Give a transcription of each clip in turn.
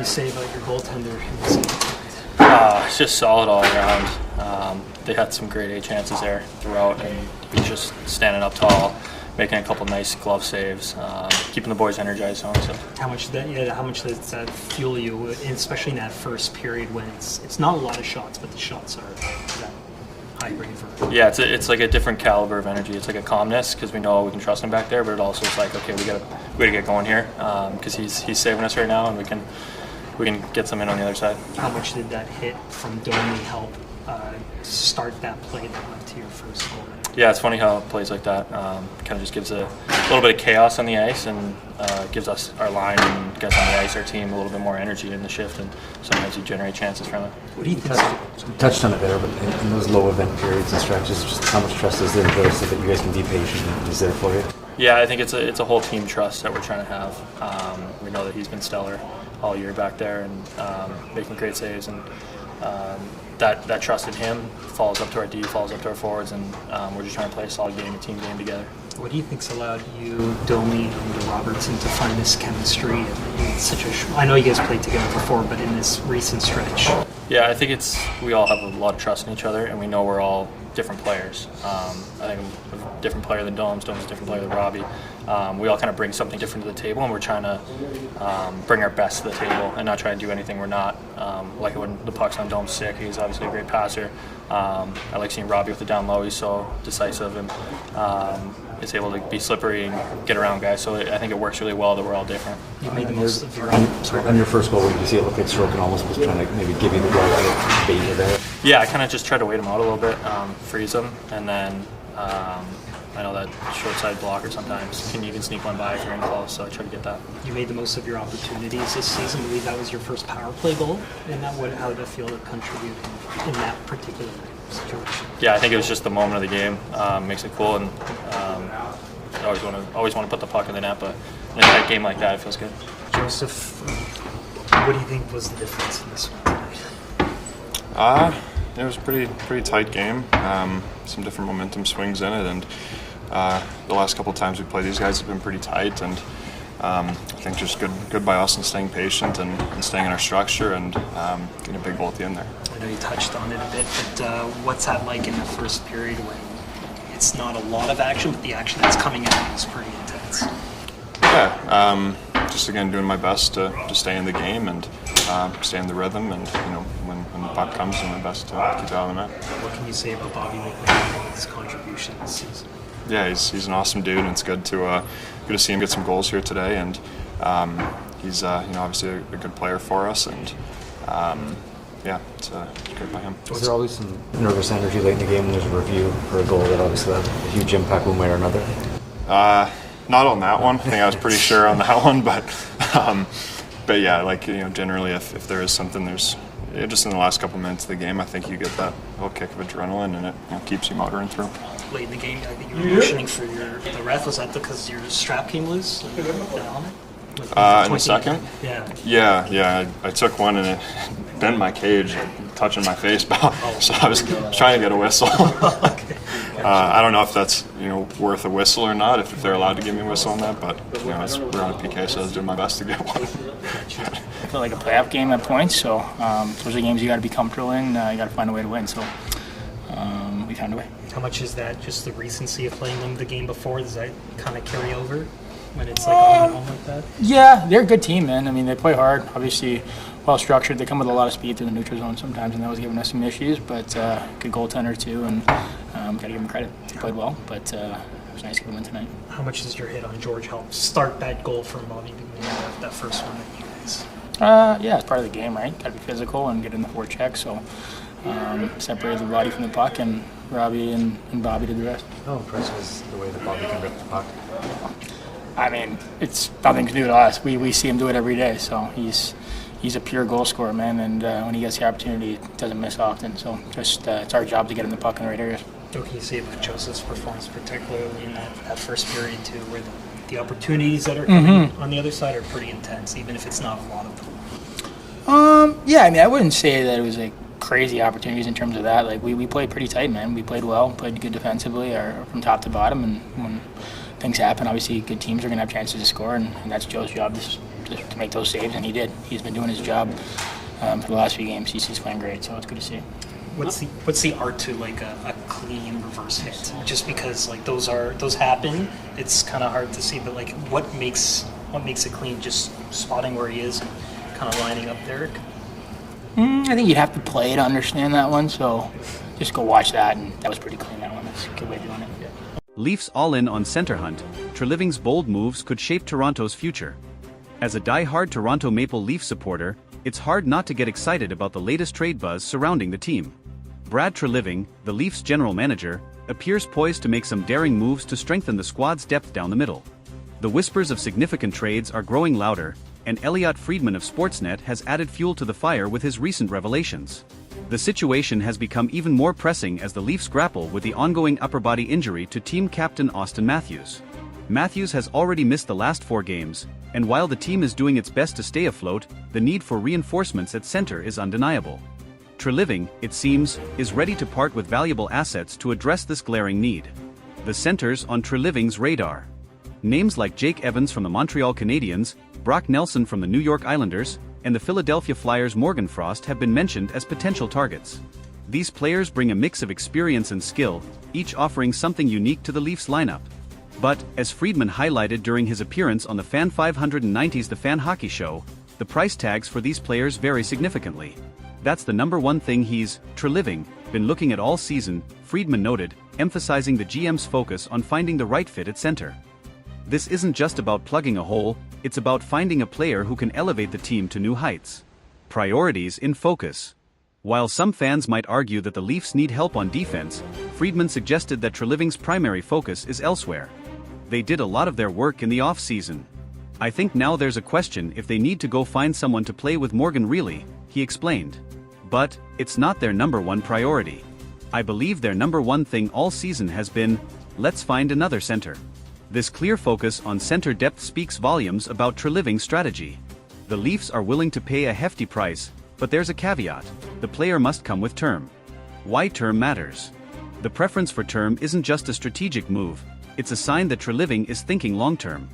you say about your goaltender in this game tonight? It's just solid all around. They had some great A chances there throughout, and he's just standing up tall, making a couple nice glove saves, keeping the boys energized. Honestly. How much does that fuel you, especially in that first period when it's not a lot of shots, but the shots are that high grade for? Yeah, it's like a different caliber of energy. It's like a calmness because we know we can trust him back there, but it also is like, okay, we gotta get going here because he's saving us right now, and we can get some in on the other side. How much did that hit from Domi help start that play that led to your first goal? Yeah, it's funny how plays like that kind of just gives a little bit of chaos on the ice and gives us, our line and guys on the ice, our team, a little bit more energy in the shift, and sometimes you generate chances from it. What do you think? You touched on it there, but in those low event periods and stretches, just how much trust is there so that you guys can be patient and he's there for you? Yeah, I think it's a whole team trust that we're trying to have. We know that he's been stellar all year back there and making great saves, and that trust in him falls up to our D, falls up to our forwards, and we're just trying to play a solid game, a team game together. What do you think's allowed you, Domi, and Robertson to find this chemistry in such a? I know you guys played together before, but in this recent stretch. Yeah, I think we all have a lot of trust in each other, and we know we're all different players. I think I'm a different player than Dome's a different player than Robbie. We all kind of bring something different to the table, and we're trying to bring our best to the table and not try to do anything we're not. Like when the puck's on Dome's sick, he's obviously a great passer. I like seeing Robbie with the down low. He's so decisive and is able to be slippery and get around guys. So I think it works really well that we're all different. You made the most of your on your first goal, did you see it look like Sorokin almost was trying to maybe give you the goal to bait you there? Yeah, I kind of just tried to wait him out a little bit, freeze him, and then I know that short side blocker sometimes can even sneak one by if you're in close, so I try to get that. You made the most of your opportunities this season. I believe that was your first power play goal, and how did it feel to contribute in that particular situation? Yeah, I think it was just the moment of the game. Makes it cool, and I always want to put the puck in the net, but in a tight game like that, it feels good. Joseph, what do you think was the difference in this one tonight? It was a pretty tight game. Some different momentum swings in it, and the last couple of times we played these guys have been pretty tight, and I think just good by us and staying patient and staying in our structure and getting a big goal at the end there. I know you touched on it a bit, but what's that like in the first period when it's not a lot of action, but the action that's coming out is pretty intense? Yeah, just again doing my best to stay in the game and stay in the rhythm, and when the puck comes, doing my best to keep it out of the net. What can you say about Bobby McMahon and his contribution this season? Yeah, he's an awesome dude, and it's good to see him get some goals here today. And he's obviously a good player for us, and yeah, it's good by him. Was there always some nervous energy late in the game when there's a review for a goal that obviously had a huge impact one way or another? Not on that one. I think I was pretty sure on that one, but yeah, generally if there is something, there's just in the last couple minutes of the game, I think you get that little kick of adrenaline, and it keeps you motoring through. Late in the game, I think you were motioning for the ref. Was that because your strap came loose? The helmet? In the second? Yeah. I took one and it bent my cage, touching my face, so I was trying to get a whistle. Okay. I don't know if that's worth a whistle or not, if they're allowed to give me a whistle on that, but we're on a PK, so I was doing my best to get one. I feel like a playoff game at points, so those are games you got to be comfortable in. You got to find a way to win, so we found a way. How much is that just the recency of playing them the game before? Does that kind of carry over when it's like on and on like that? Yeah, they're a good team, man. I mean, they play hard, obviously well structured. They come with a lot of speed through the neutral zone sometimes, and that was giving us some issues, but good goaltender too, and got to give them credit. They played well, but it was nice to get a win tonight. How much does your hit on George help start that goal from Bobby McMahon, that first one that you guys? Yeah, it's part of the game, right? Got to be physical and get in the forecheck, so separated the body from the puck, and Robbie and Bobby did the rest. How impressive was the way that Bobby can rip the puck? I mean, it's nothing to do to us. We see him do it every day, so he's a pure goal scorer, man, and when he gets the opportunity, he doesn't miss often. So just it's our job to get him the puck in the right areas. What can you say about Joseph's performance, particularly in that first period too, where the opportunities that are coming on the other side are pretty intense, even if it's not a lot of them? Yeah, I mean, I wouldn't say that it was like crazy opportunities in terms of that. Like we played pretty tight, man. We played well, played good defensively, from top to bottom, and when things happen, obviously good teams are going to have chances to score, and that's Joe's job to make those saves, and he did. He's been doing his job for the last few games. He's playing great, so it's good to see. What's the art to like a clean reverse hit? Just because like those happen, it's kind of hard to see. But like, what makes it clean? Just spotting where he is and kind of lining up there. I think you'd have to play to understand that one. So just go watch that, and that was pretty clean. That one. That's a good way of doing it. Yeah. Leafs all in on center hunt. Treliving's bold moves could shape Toronto's future. As a die-hard Toronto Maple Leaf supporter, it's hard not to get excited about the latest trade buzz surrounding the team. Brad Treliving, the Leafs general manager, appears poised to make some daring moves to strengthen the squad's depth down the middle. The whispers of significant trades are growing louder, and Elliotte Friedman of Sportsnet has added fuel to the fire with his recent revelations. The situation has become even more pressing as the Leafs grapple with the ongoing upper body injury to team captain Austin Matthews. Matthews has already missed the last 4 games, and while the team is doing its best to stay afloat, the need for reinforcements at center is undeniable. Treliving, it seems, is ready to part with valuable assets to address this glaring need. The centers on Treliving's radar. Names like Jake Evans from the Montreal Canadiens, Brock Nelson from the New York Islanders, and the Philadelphia Flyers' Morgan Frost have been mentioned as potential targets. These players bring a mix of experience and skill, each offering something unique to the Leafs lineup. But, as Friedman highlighted during his appearance on the Fan 590's The Fan Hockey Show, the price tags for these players vary significantly. That's the number one thing he's, Treliving, been looking at all season, Friedman noted, emphasizing the GM's focus on finding the right fit at center. This isn't just about plugging a hole, it's about finding a player who can elevate the team to new heights. Priorities in focus. While some fans might argue that the Leafs need help on defense, Friedman suggested that Treliving's primary focus is elsewhere. They did a lot of their work in the off-season. I think now there's a question if they need to go find someone to play with Morgan Reilly, he explained. But, it's not their number one priority. I believe their number one thing all season has been, let's find another center. This clear focus on center depth speaks volumes about Treliving's strategy. The Leafs are willing to pay a hefty price, but there's a caveat: the player must come with term. Why term matters? The preference for term isn't just a strategic move, it's a sign that Treliving is thinking long-term.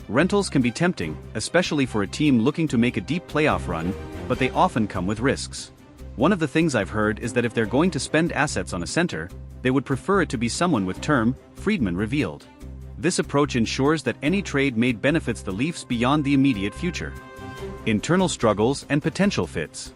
Rentals can be tempting, especially for a team looking to make a deep playoff run, but they often come with risks. One of the things I've heard is that if they're going to spend assets on a center, they would prefer it to be someone with term, Friedman revealed. This approach ensures that any trade made benefits the Leafs beyond the immediate future. Internal struggles and potential fits.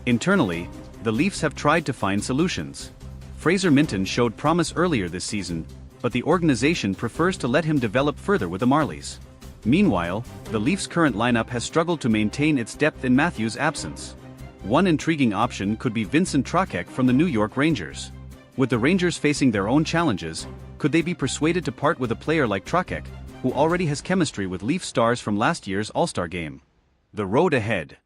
Internally, the Leafs have tried to find solutions. Fraser Minton showed promise earlier this season, but the organization prefers to let him develop further with the Marlies. Meanwhile, the Leafs' current lineup has struggled to maintain its depth in Matthews' absence. One intriguing option could be Vincent Trocheck from the New York Rangers. With the Rangers facing their own challenges, could they be persuaded to part with a player like Trocheck, who already has chemistry with Leaf stars from last year's All-Star game? The road ahead.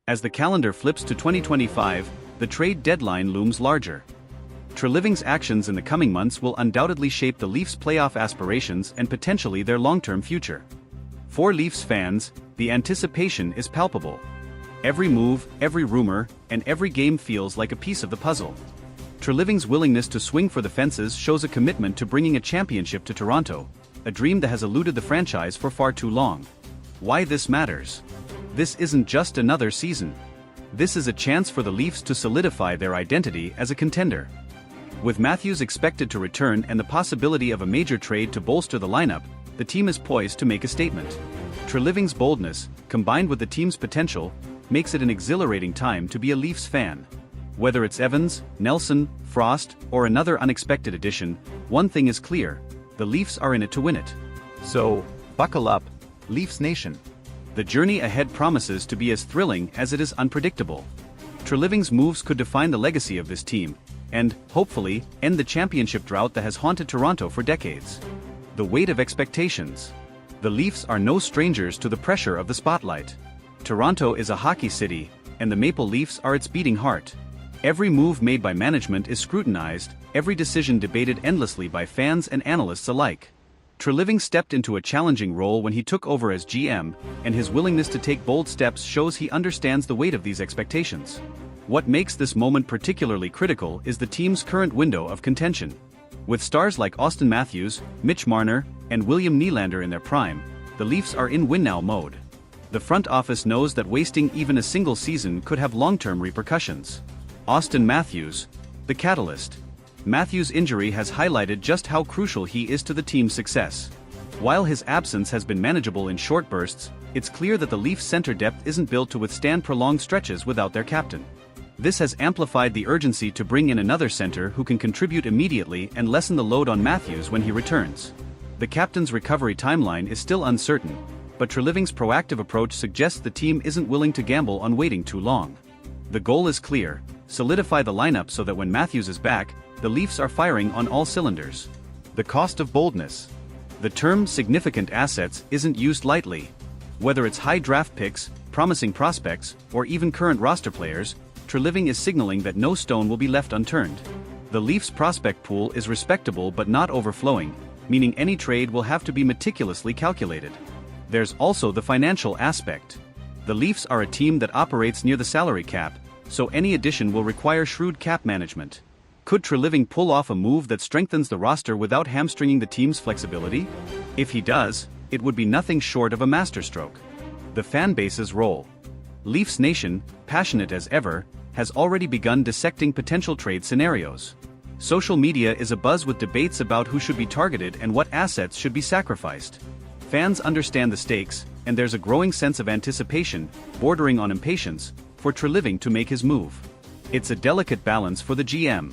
As the calendar flips to 2025, the trade deadline looms larger. Treliving's actions in the coming months will undoubtedly shape the Leafs' playoff aspirations and potentially their long-term future. For Leafs fans, the anticipation is palpable. Every move, every rumor, and every game feels like a piece of the puzzle. Treliving's willingness to swing for the fences shows a commitment to bringing a championship to Toronto, a dream that has eluded the franchise for far too long. Why this matters? This isn't just another season. This is a chance for the Leafs to solidify their identity as a contender. With Matthews expected to return and the possibility of a major trade to bolster the lineup, the team is poised to make a statement. Treliving's boldness, combined with the team's potential, makes it an exhilarating time to be a Leafs fan. Whether it's Evans, Nelson, Frost, or another unexpected addition, one thing is clear: the Leafs are in it to win it. So, buckle up, Leafs Nation. The journey ahead promises to be as thrilling as it is unpredictable. Treliving's moves could define the legacy of this team, and, hopefully, end the championship drought that has haunted Toronto for decades. The weight of expectations. The Leafs are no strangers to the pressure of the spotlight. Toronto is a hockey city, and the Maple Leafs are its beating heart. Every move made by management is scrutinized, every decision debated endlessly by fans and analysts alike. Treliving stepped into a challenging role when he took over as GM, and his willingness to take bold steps shows he understands the weight of these expectations. What makes this moment particularly critical is the team's current window of contention. With stars like Austin Matthews, Mitch Marner, and William Nylander in their prime, the Leafs are in win-now mode. The front office knows that wasting even a single season could have long-term repercussions. Austin Matthews, the catalyst. Matthews' injury has highlighted just how crucial he is to the team's success. While his absence has been manageable in short bursts, it's clear that the Leafs' center depth isn't built to withstand prolonged stretches without their captain. This has amplified the urgency to bring in another center who can contribute immediately and lessen the load on Matthews when he returns. The captain's recovery timeline is still uncertain, but Treliving's proactive approach suggests the team isn't willing to gamble on waiting too long. The goal is clear: solidify the lineup so that when Matthews is back, the Leafs are firing on all cylinders. The cost of boldness. The term significant assets isn't used lightly. Whether it's high draft picks, promising prospects, or even current roster players, Treliving is signaling that no stone will be left unturned. The Leafs' prospect pool is respectable but not overflowing, meaning any trade will have to be meticulously calculated. There's also the financial aspect. The Leafs are a team that operates near the salary cap, so any addition will require shrewd cap management. Could Treliving pull off a move that strengthens the roster without hamstringing the team's flexibility? If he does, it would be nothing short of a masterstroke. The fan base's role. Leafs Nation, passionate as ever, has already begun dissecting potential trade scenarios. Social media is abuzz with debates about who should be targeted and what assets should be sacrificed. Fans understand the stakes, and there's a growing sense of anticipation, bordering on impatience, for Treliving to make his move. It's a delicate balance for the GM.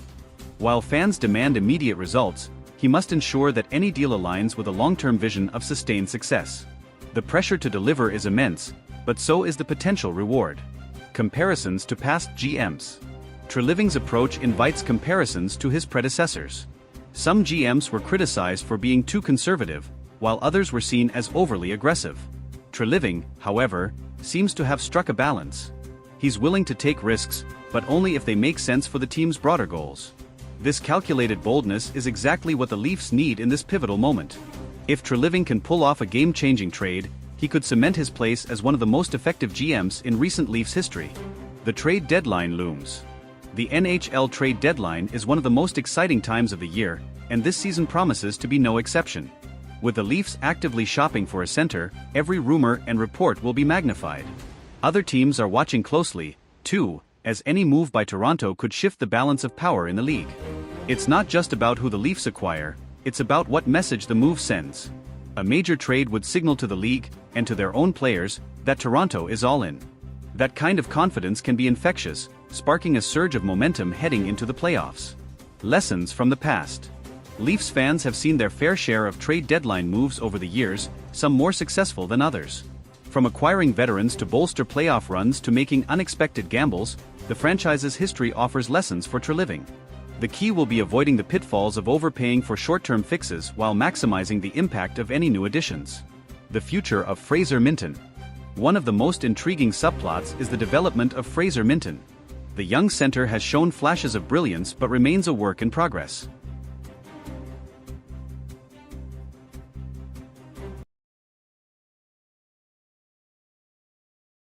While fans demand immediate results, he must ensure that any deal aligns with a long-term vision of sustained success. The pressure to deliver is immense, but so is the potential reward. Comparisons to past GMs. Treliving's approach invites comparisons to his predecessors. Some GMs were criticized for being too conservative, while others were seen as overly aggressive. Treliving, however, seems to have struck a balance. He's willing to take risks, but only if they make sense for the team's broader goals. This calculated boldness is exactly what the Leafs need in this pivotal moment. If Treliving can pull off a game-changing trade, he could cement his place as one of the most effective GMs in recent Leafs history. The trade deadline looms. The NHL trade deadline is one of the most exciting times of the year, and this season promises to be no exception. With the Leafs actively shopping for a center, every rumor and report will be magnified. Other teams are watching closely, too, as any move by Toronto could shift the balance of power in the league. It's not just about who the Leafs acquire, it's about what message the move sends. A major trade would signal to the league, and to their own players, that Toronto is all in. That kind of confidence can be infectious, sparking a surge of momentum heading into the playoffs. Lessons from the past. Leafs fans have seen their fair share of trade deadline moves over the years, some more successful than others. From acquiring veterans to bolster playoff runs to making unexpected gambles, the franchise's history offers lessons for Treliving. The key will be avoiding the pitfalls of overpaying for short-term fixes while maximizing the impact of any new additions. The future of Fraser Minten. One of the most intriguing subplots is the development of Fraser Minten. The young center has shown flashes of brilliance but remains a work in progress.